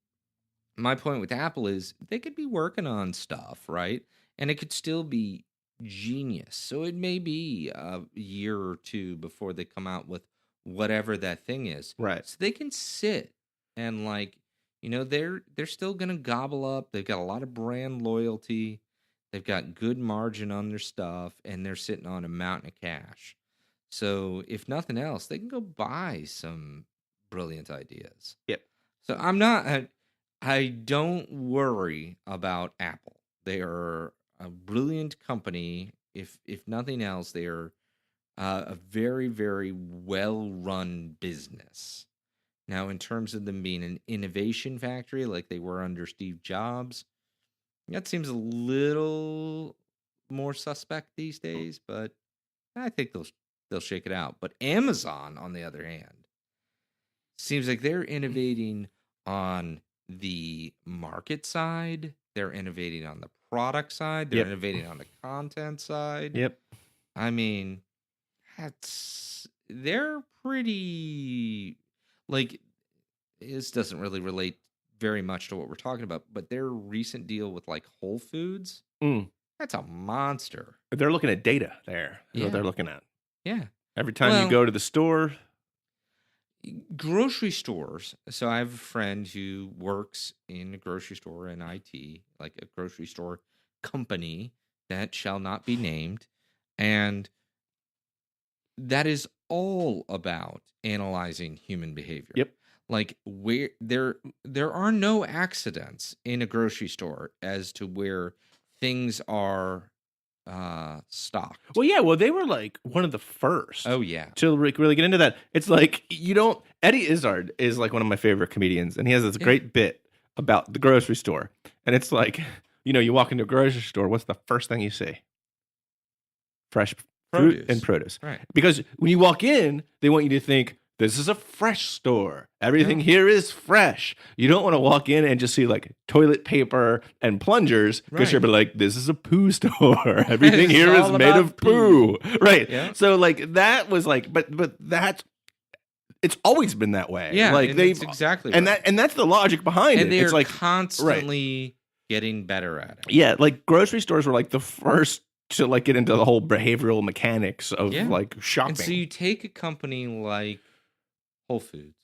my point with Apple is they could be working on stuff, right? And it could still be genius. So it may be a year or two before they come out with whatever that thing is. Right. So they can sit and they're still gonna gobble up. They've got a lot of brand loyalty. They've got good margin on their stuff, and they're sitting on a mountain of cash. So if nothing else, they can go buy some brilliant ideas. Yep. So I don't worry about Apple. They are a brilliant company. If nothing else, they are a very, very well-run business. Now, in terms of them being an innovation factory like they were under Steve Jobs, that seems a little more suspect these days, but I think they'll shake it out. But Amazon, on the other hand, seems like they're innovating on the market side. They're innovating on the product side. They're Yep. innovating on the content side. Yep. I mean, they're pretty, like, this doesn't really relate very much to what we're talking about, but their recent deal with like Whole Foods, that's a monster. They're looking at data there. That's Yeah. what they're looking at. Yeah. Every time Well- you go to the store. Grocery stores. So I have a friend who works in a grocery store in IT, like a grocery store company that shall not be named. And that is all about analyzing human behavior. Yep. Like where there are no accidents in a grocery store as to where things are stocked. Well, yeah. Well, they were like one of the first. Oh yeah. To really get into that. It's like Eddie Izzard is like one of my favorite comedians, and he has this great bit about the grocery store. And it's like, you walk into a grocery store, what's the first thing you see? Fresh fruit Produce. and produce. Right. Because when you walk in, they want you to think, this is a fresh store. Everything here is fresh. You don't want to walk in and just see like toilet paper and plungers because Right. you're like, this is a poo store. Everything It's here is all made about of poo. Right. Yeah. So like that was like, but that's, it's always been that way. Yeah. Like and they've that's exactly and right. that's the logic behind And it. they're It's like constantly getting better at it. yeah, like grocery stores were like the first to like get into the whole behavioral mechanics of Yeah. like shopping. And so you take a company like Whole Foods,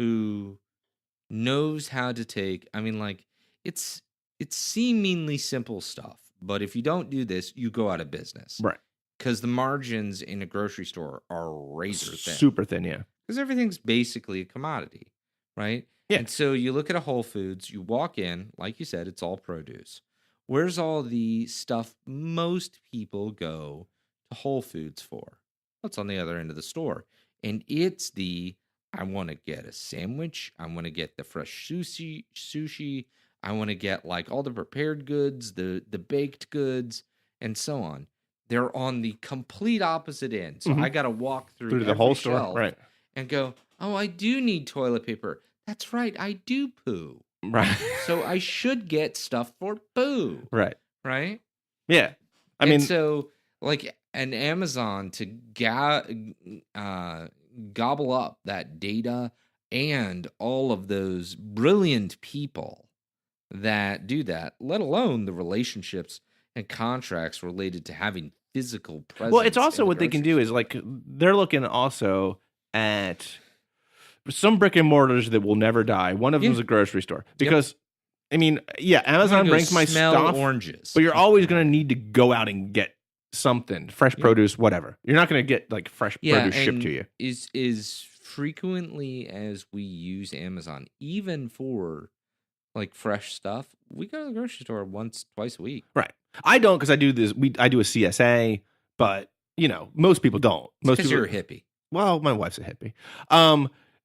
who knows how to take, I mean, like, it's seemingly simple stuff, but if you don't do this, you go out of business. Right. Because the margins in a grocery store are razor thin. Super thin, yeah. Because everything's basically a commodity, right? Yeah. And so you look at a Whole Foods, you walk in, like you said, it's all produce. Where's all the stuff most people go to Whole Foods for? What's on the other end of the store? And it's I want to get a sandwich. I want to get the fresh sushi. I want to get like all the prepared goods, the baked goods, and so on. They're on the complete opposite end. So I got to walk through the every whole store, shelf right? and go, oh, I do need toilet paper. That's right, I do poo. Right. So I should get stuff for poo. Right. Right? Yeah. I And mean, so like an Amazon to gobble up that data and all of those brilliant people that do that, let alone the relationships and contracts related to having physical presence. well, it's in also the what they can grocery do is like they're looking also at some brick and mortars that will never die. One of them is a grocery store because, I mean, yeah, I'm gonna Amazon go brings my smell stuff, oranges. but you're always going to need to go out and get something, fresh produce, whatever. You're not going to get like fresh produce shipped to you. Is frequently as we use Amazon, even for like fresh stuff, we go to the grocery store twice a week. Right. I don't because I do this. I do a CSA, but you know, most people don't. Most Because people, you're a hippie. well, my wife's a hippie.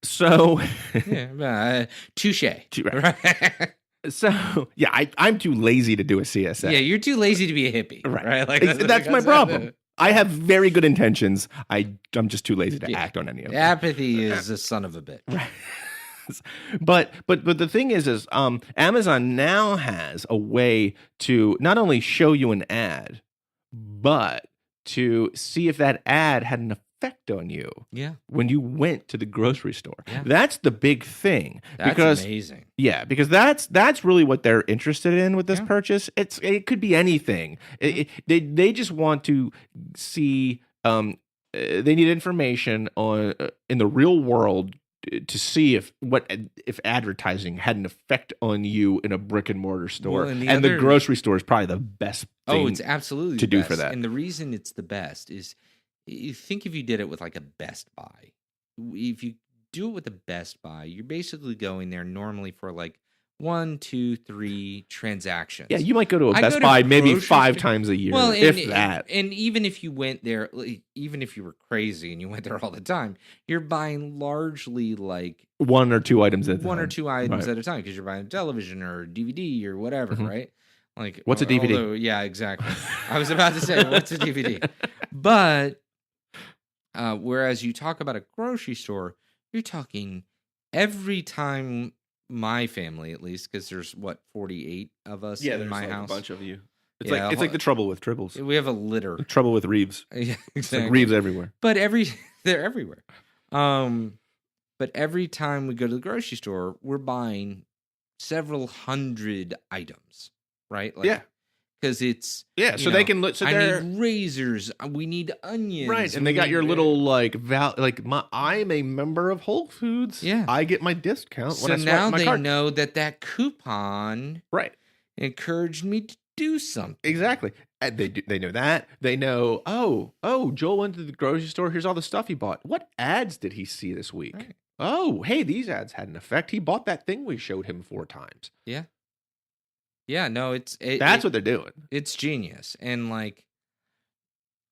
So Yeah, touche. Right. So yeah, I'm too lazy to do a CSA. Yeah, you're too lazy to be a hippie. Right. Like That's my problem. I have very good intentions. I'm just too lazy to act on any of them. Apathy is a son of a bitch. Right. But the thing is Amazon now has a way to not only show you an ad, but to see if that ad had an effect on you. Yeah. When you went to the grocery store. Yeah. That's the big thing. That's amazing. Yeah, because that's really what they're interested in with this purchase. It could be anything. They just want to see they need information on in the real world to see if advertising had an effect on you in a brick and mortar store. Well, and the grocery store is probably the best thing it's absolutely to the do best. for that. And the reason it's the best is you think if you did it with like a Best Buy. If you do it with a Best Buy, you're basically going there normally for like 1, 2, 3 transactions. Yeah, you might go to a Best Buy maybe 5 times a year, well, if that. And even if you went there, even if you were crazy and you went there all the time, you're buying largely like 1 or 2 items at a time. 1 or 2 items at a time because you're buying a television or a DVD or whatever, right? Like what's a DVD? Although, yeah, exactly. I was about to say, what's a DVD? But whereas you talk about a grocery store, you're talking every time. My family, at least, because there's 48 of us in my house. A bunch of you. It's like the trouble with tribbles. We have a litter. The trouble with Reeves. Yeah, exactly. It's like Reeves everywhere. But they're everywhere. But every time we go to the grocery store, we're buying several hundred items, right? Like, yeah. Because it's so they can look. So I need razors. We need onions. Right, and they got your little I'm a member of Whole Foods. Yeah, I get my discount. So when I now swipe my they card. know that coupon encouraged me to do something. Exactly. And they know that. They know. Oh, Joel went to the grocery store. Here's all the stuff he bought. What ads did he see this week? Right. Oh, hey, these ads had an effect. He bought that thing we showed him 4 times. Yeah. Yeah, no, that's what they're doing. It's genius. And like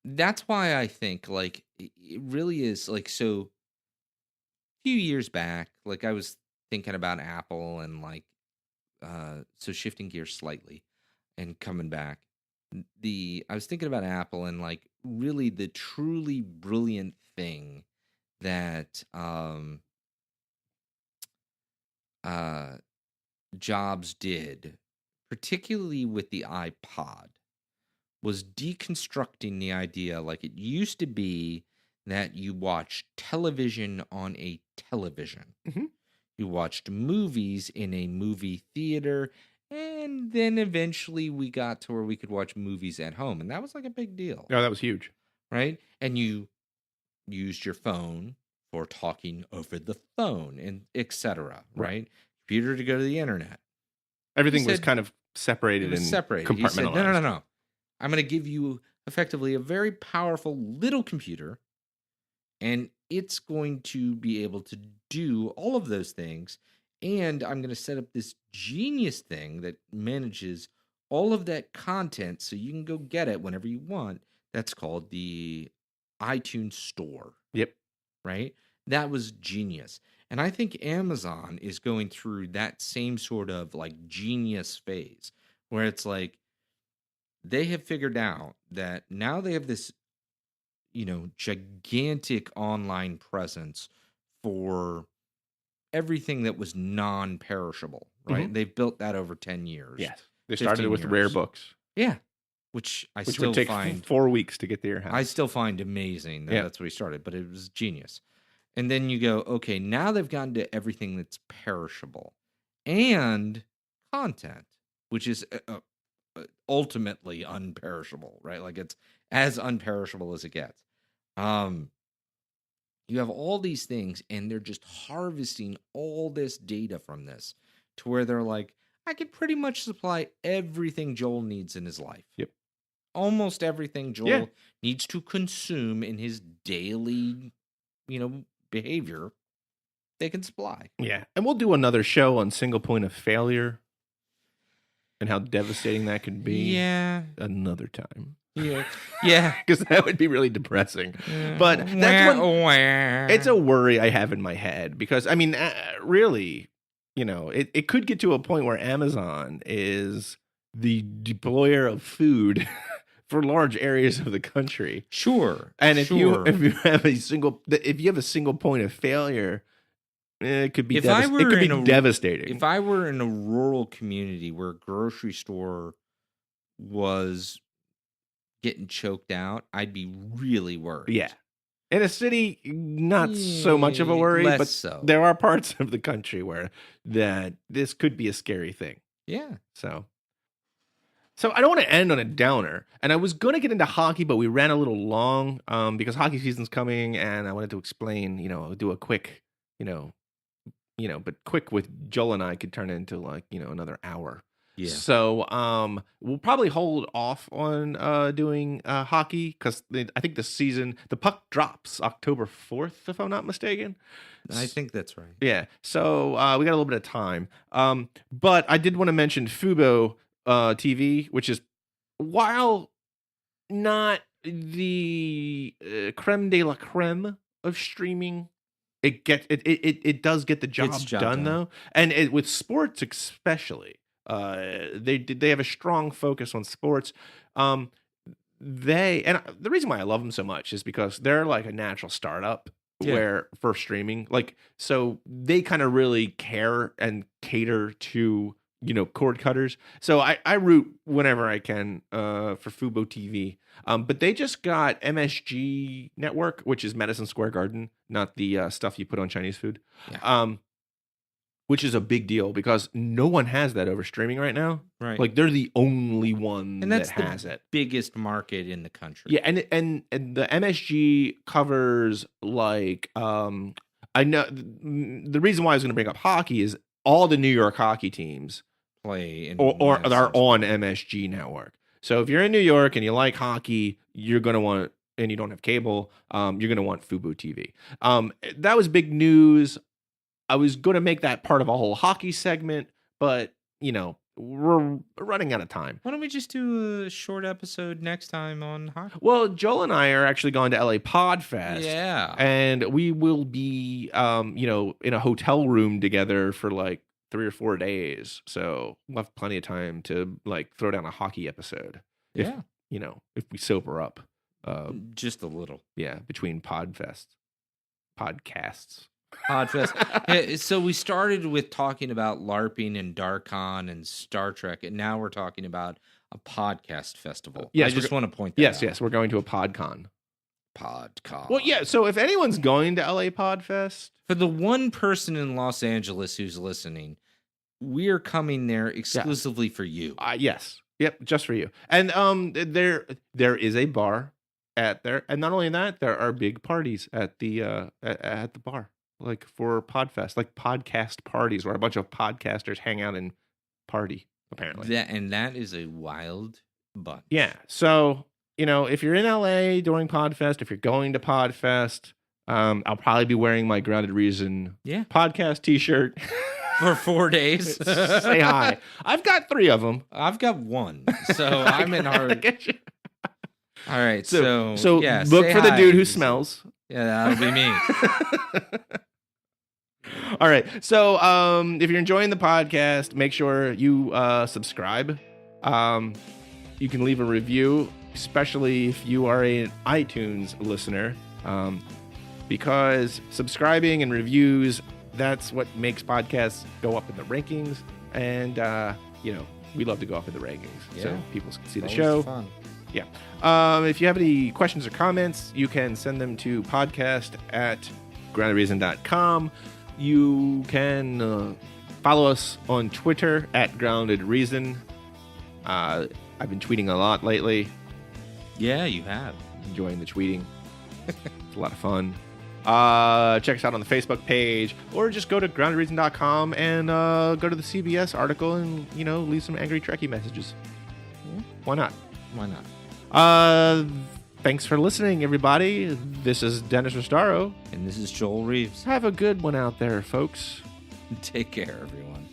that's why I think like it really is like so a few years back, like I was thinking about Apple and like so shifting gears slightly and coming back. I was thinking about Apple and like really the truly brilliant thing that Jobs did, particularly with the iPod, was deconstructing the idea like it used to be that you watched television on a television. Mm-hmm. You watched movies in a movie theater, and then eventually we got to where we could watch movies at home, and that was like a big deal. Oh, that was huge. Right? And you used your phone for talking over the phone and etc. Right? Computer to go to the internet. Everything was kind of separated and compartmentalized. He said, no. I'm going to give you effectively a very powerful little computer And it's going to be able to do all of those things. And I'm going to set up this genius thing that manages all of that content so you can go get it whenever you want. That's called the iTunes Store, Yep. right? That was genius. And I think Amazon is going through that same sort of like genius phase where it's like they have figured out that now they have this, gigantic online presence for everything that was non-perishable, right? Mhm. They've built that over 10 years. Yes. They started 15 with rare years. books, Yeah. Which I which still would take find 4 weeks to get to your house. I still find amazing that Yeah. that's what he started, but it was genius. And then you go, okay, now they've gotten to everything that's perishable and content, which is ultimately unperishable, right? Like it's as unperishable as it gets. You have all these things, and they're just harvesting all this data from this to where they're like, I could pretty much supply everything Joel needs in his life. Yep. Almost everything Joel needs to consume in his daily, behavior, they can supply. Yeah. And we'll do another show on single point of failure and how devastating that could be. Yeah. Another time. Yeah. Yeah. Because that would be really depressing. But that's it's a worry I have in my head because, I mean, really, it could get to a point where Amazon is the deployer of food for large areas of the country. Sure. And if you have a single point of failure, it could be devastating. If I were in a rural community where a grocery store was getting choked out, I'd be really worried. Yeah. In a city, not so much of a worry, but there are parts of the country where this could be a scary thing. Yeah. So I don't want to end on a downer. And I was going to get into hockey, but we ran a little long because hockey season's coming, and I wanted to explain, do a quick, but quick with Joel and I could turn into like, another hour. Yeah. So we'll probably hold off on doing hockey because I think the puck drops October 4th, if I'm not mistaken. I think that's right. Yeah. So we got a little bit of time. But I did want to mention Fubo TV, which is, while not the creme de la creme of streaming, it does get the job done though, and with sports especially. They have a strong focus on sports. And the reason why I love them so much is because they're like a natural startup where for streaming, like, so they kind of really care and cater to, cord cutters. So I root whenever I can for Fubo TV. But they just got MSG Network, which is Madison Square Garden, not the stuff you put on Chinese food. Yeah. Which is a big deal because no one has that over streaming right now. Right. Like they're the only one that has it. Biggest market in the country. Yeah, and the MSG covers like I know the reason why I was going to bring up hockey is all the New York hockey teams play or are on MSG Network. So if you're in New York and you like hockey, you're going to want, and you don't have cable, you're going to want Fubo TV. That was big news. I was going to make that part of a whole hockey segment, but, we're running out of time. Why don't we just do a short episode next time on hockey? Well, Joel and I are actually going to LA Podfest. Yeah. And we will be, in a hotel room together for like 3 or 4 days. So we'll have plenty of time to like throw down a hockey episode. Yeah. If we sober up. Just a little. Yeah. Between podcasts. Podfest. So we started with talking about LARPing and Darkon and Star Trek, and now we're talking about a podcast festival. Yes, I just want to point that out. Yes, we're going to a PodCon. PodCon. Well, yeah, so if anyone's going to LA Podfest, for the one person in Los Angeles who's listening, we're coming there exclusively for you. Yes. Yep, just for you. And there is a bar at there, and not only that, there are big parties at the bar. Like for Podfest, like podcast parties where a bunch of podcasters hang out and party, apparently. That is a wild bunch. Yeah. So, if you're in LA during Podfest, if you're going to Podfest, I'll probably be wearing my Grounded Reason Yeah. podcast T-shirt. For 4 days. Say hi. I've got 3 of them. I've got 1, so I'm in hard. All right, so yeah, look for the dude who smells. Yeah, that'll be me. All right. So if you're enjoying the podcast, make sure you subscribe. You can leave a review, especially if you are an iTunes listener, because subscribing and reviews, that's what makes podcasts go up in the rankings. And, we love to go up in the rankings so people can see the show. Fun. Yeah. If you have any questions or comments, you can send them to podcast@groundedreason.com. You can follow us on Twitter @groundedreason. I've been tweeting a lot lately. Yeah, you have. Enjoying the tweeting. It's a lot of fun. Check us out on the Facebook page, or just go to groundedreason.com and go to the CBS article and, leave some angry Trekkie messages. Why not? Why not? Thanks for listening, everybody. This is Dennis Rostaro. And this is Joel Reeves. Have a good one out there, folks. Take care, everyone.